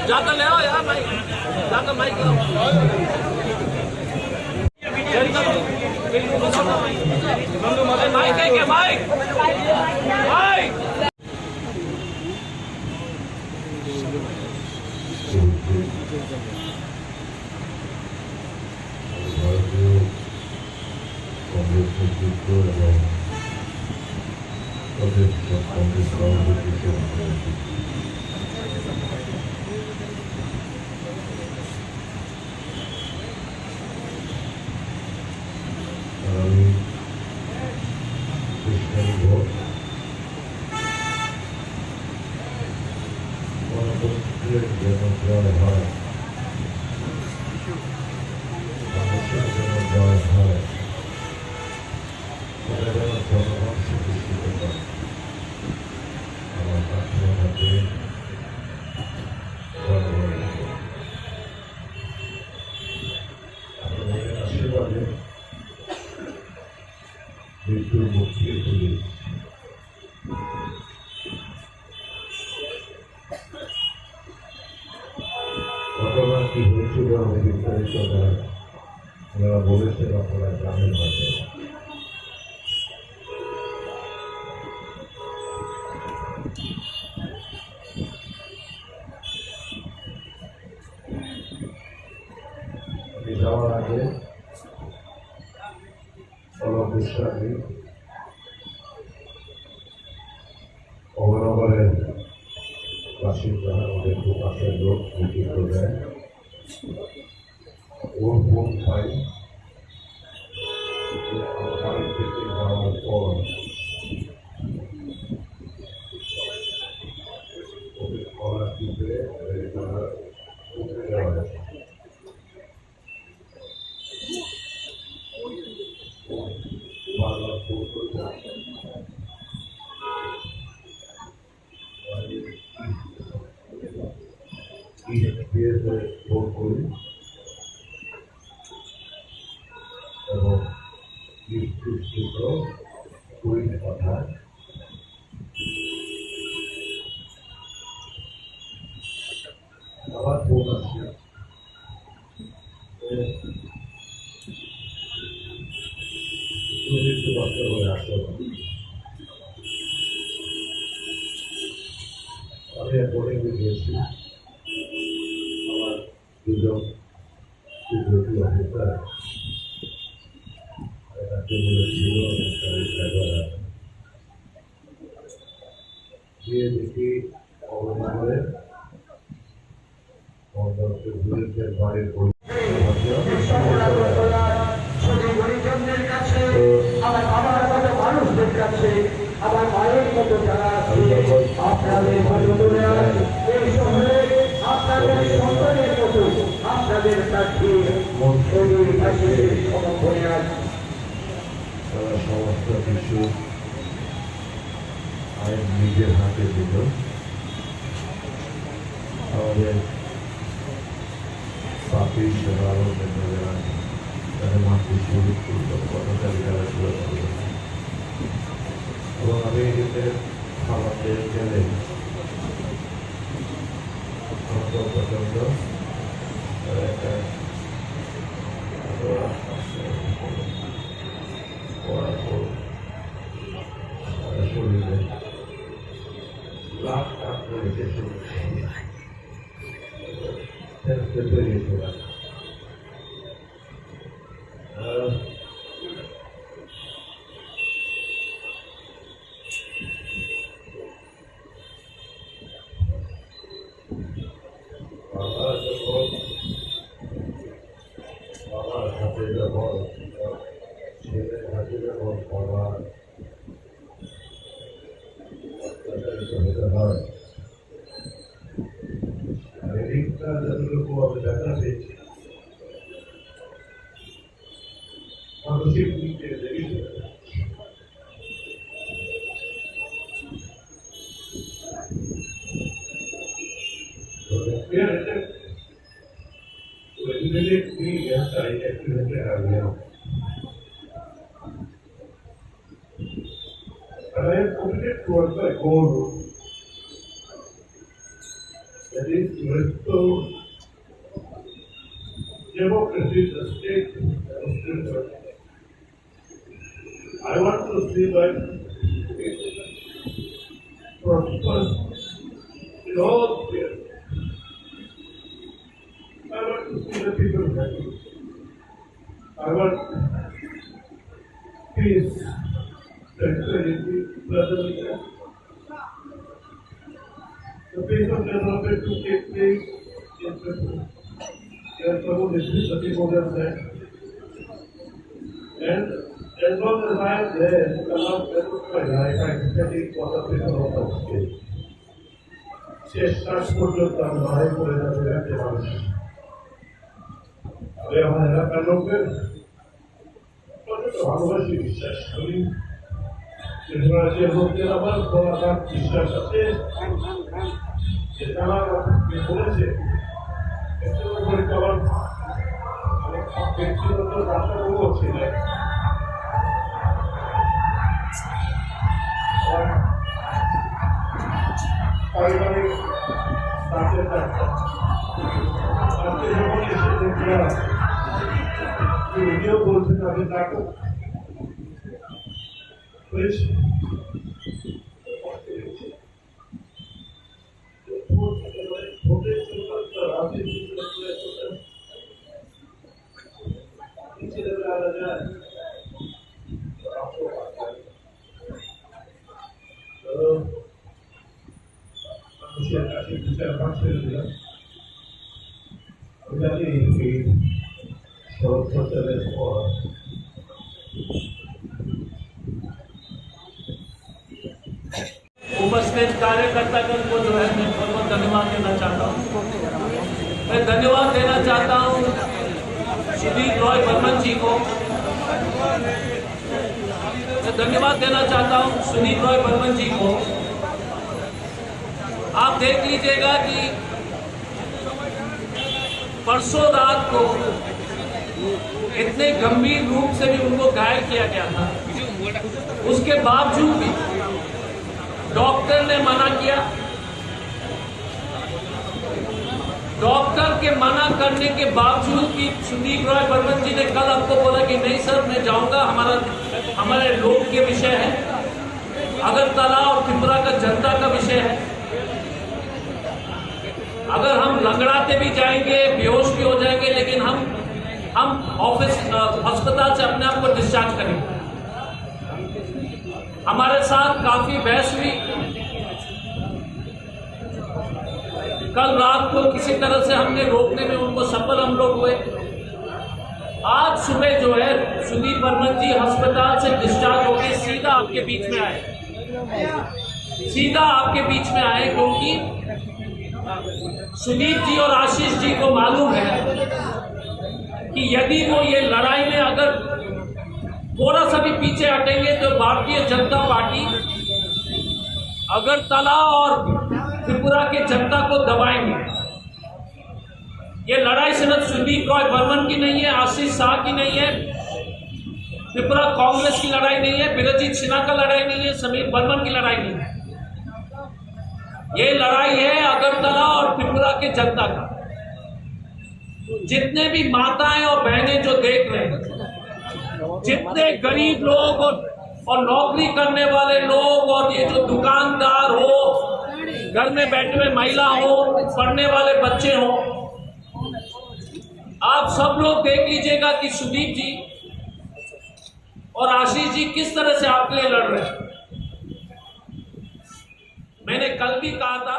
जाता ले आओ यार भाई, जाता माइक लाओ। माइक है क्या? माइक माइक কংগ্রেস নেতৃত্ব এবং কংগ্রেস সভাপতি আগামী ২৬ ভোট গণতন্ত্রের যেন জয় হয়, মানুষের যেন জয় হয়, সেটা যেন জনগণ সুনিশ্চিত করে। আমার প্রার্থনা থাকে আপনাদের আশীর্বাদে মৃত্যুর মুখ থেকে তুলে ঘটনা কি হয়েছিল আমি বিস্তারিত ওনারা বলেছেন আপনারা গ্রামের মাঝে। যাওয়ার আগে অবশ্যই অবনগরের বাসিন্দা ওদের খুব পাশের লোক নেতৃত্ব দেয়, ওর ফোন পাই বাড়ি থেকে যাওয়ার পর ওদের কলার টিপে উঠে দেওয়া যায়। ভোট করি এবং কুড়ি পাঠায়। আবার ফোন আসছে হয়ে আসলো। আমি এখন গিয়েছি আমার দুজন সিকিউরিটি অফিসার তাকে বলেছিল গিয়ে দেখি অবনগরে বাড়ির আমার বাবার মতো মানুষদের কাছে, আমার মায়ের মতো যারা আছে আপনাদের এই শহরে আপনাদের সন্তানের মতো আপনাদের কাছে তারা সমস্ত কিছু আইন নিজের হাতে দিল। আমাদের পাপি সেবারও যারা তাদের মাতৃ কর্মচারী যারা ছিল এবং আমি এদের খাওয়াতে গেলে প্রচন্ড একটা শরীরে লাভ কাজ করেছে বেরিয়েছিল। বাবার হাতে যখন ছেলের হাতে যখন বাবার হতে হয়, এদিকটা যতটুকু আমি দেখা পেয়েছি মানসিক দিক থেকে দেরি হয়ে যায়। And I have put it towards my goal. restore democracy in the state of Srinagar. I want to see that prosper in all spheres. I want to see the people happy. I want peace, tranquility, brotherliness. The peace of development to take place in people. As Prabhu Sati Mohan said, and as long as I am there, Allah blesses my life, I am studying for the people of the state. শেষ শ্বাস পর্যন্ত আমি লড়াই করে যাতে রাখতে পারছি। আমি আমার এলাকার লোকদের ভালোবাসি, বিশ্বাস করি। যে লোকদের আমার গোলাঘাট বিশ্বাস আছে যে তারা আমাকে বলেছে আমার ব্যক্তিগত ডাক্তারবাবু ছিলেন। পারিবারিক ডাক্তার ডাক্তার আজকে যখন এসে দেখলাম উনিও বলছেন আমি ডাক্তার হয়েছে उपस्थित कार्यकर्तागण को जो है मैं बहुत बहुत धन्यवाद देना चाहता हूँ। मैं धन्यवाद देना चाहता हूँ सुदीप रॉय बर्मन जी को। मैं धन्यवाद देना चाहता हूँ सुदीप रॉय बर्मन जी को। आप देख लीजिएगा कि परसों रात को इतने गंभीर रूप से भी उनको घायल किया गया था, उसके बावजूद भी डॉक्टर ने मना किया। डॉक्टर के मना करने के बावजूद भी सुदीप रॉय बर्मन जी ने कल आपको बोला कि नहीं सर मैं जाऊंगा, हमारे लोग के विषय है, अगरतला और त्रिपुरा का जनता का विषय है। अगर हम लंगड़ाते भी जाएंगे, बेहोश भी हो जाएंगे, लेकिन हम ऑफिस अस्पताल से अपने आप को डिस्चार्ज करेंगे। हमारे साथ काफी बहस हुई। कल रात को किसी तरह से हमने रोकने में उनको सफल हम लोग हुए। आज सुबह जो है सुदीप बर्मन जी अस्पताल से डिस्चार्ज होकर सीधा आपके बीच में आए, क्योंकि सुदीप जी और आशीष जी को मालूम है कि यदि वो ये लड़ाई में अगर थोड़ा सा भी पीछे हटेंगे तो भारतीय जनता पार्टी अगरतला और त्रिपुरा के जनता को दबाएंगे। ये लड़ाई सिर्फ सुदीप रॉय बर्मन की नहीं है, आशीष शाह की नहीं है, त्रिपुरा कांग्रेस की लड़ाई नहीं है, बिरजीत सिन्हा का लड़ाई नहीं है, समीर बर्मन की लड़ाई नहीं है। ये लड़ाई है अगरतला और त्रिपुरा के जनता का। जितने भी माताएं और बहनें जो देख रहे हैं, जितने गरीब लोग और नौकरी करने वाले लोग और ये जो दुकानदार हो, घर में बैठे हुए महिला हो, पढ़ने वाले बच्चे हो, आप सब लोग देख लीजिएगा कि सुदीप जी और आशीष जी किस तरह से आपके लिए लड़ रहे हैं। मैंने कल भी कहा था